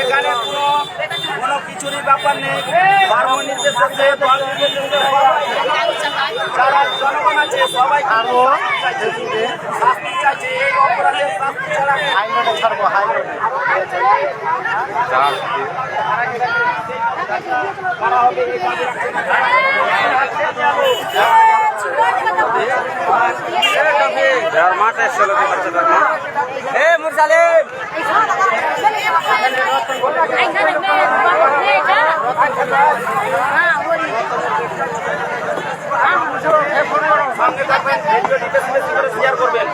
এখানে কোনো কিছুরই ব্যাপার নেই। ধর্ম নির্দেশ আছে, দল নির্দেশ আছে, যারা জনগণ আছে সবাই শাস্তি চাইছে। এই অপরাধের শাস্তি ছাড়া হাইরোডে ছাড়বো, হাইরোডে করা হবে। মাঠে চলে মুরসালিম সঙ্গে থাকবেন, ভিডিওটি বেশি বেশি করে শেয়ার করবেন।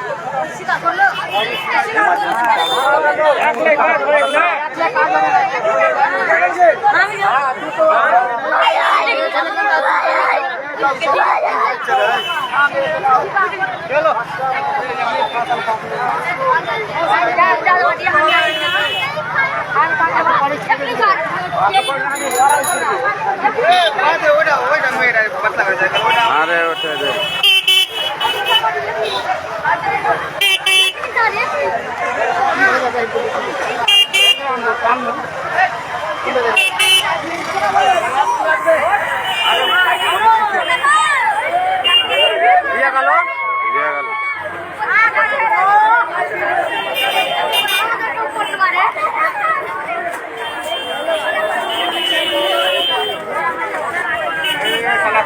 চলো আরে ওটা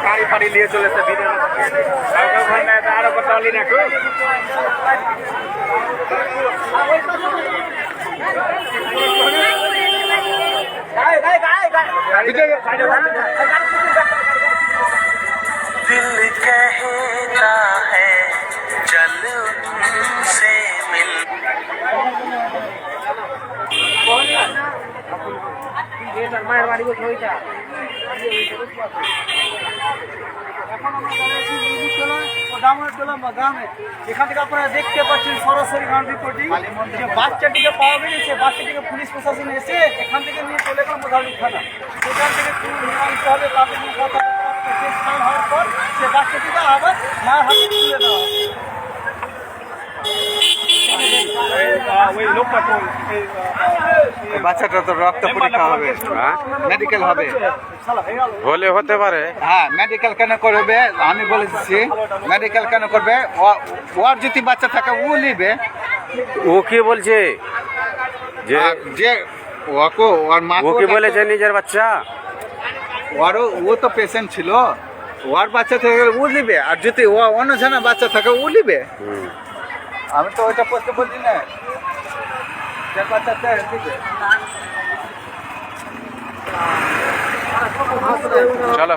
গাড়ি ফাড়ি নিয়ে চলেছে আরো কথা বলি না दिल कहता है चल उनसे मिल এখান থেকে আপনারা দেখতে পাচ্ছেন সরাসরি গ্রাউন্ড রিপোর্টিং যে বাচ্চাটিকে পাওয়া গেছে, বাচ্চাটিকে পুলিশ প্রশাসন এসে এখান থেকে নিয়ে চলে গেল মোটামুটি থানা। সেখান থেকে আনতে হবে, তাদের কথা হওয়ার পর সে বাচ্চাটিকে আবার মায়ের হাতে তুলে দেওয়া বাচ্চাটা তো রক্ত পরীক্ষা হবে, মেডিকেল হবে হলে হতে পারে। হ্যাঁ, মেডিকেল কেন করবে? আমি বলে দিচ্ছি মেডিকেল কেন করবে। ওর যদি বাচ্চা থাকে ও নিবে। ও কি বলছে যে ওকে ওর মা ও কি বলেছে নিজের বাচ্চা? ওরও ও তো পেশেন্ট ছিল, ওর বাচ্চা থেকে ও নিবে। আর যদি ও অন্য জনের বাচ্চা থাকে ও নিবে। আমি তো ওইটা প্রশ্ন বলছি না, যে বাচ্চা দিবে। চলো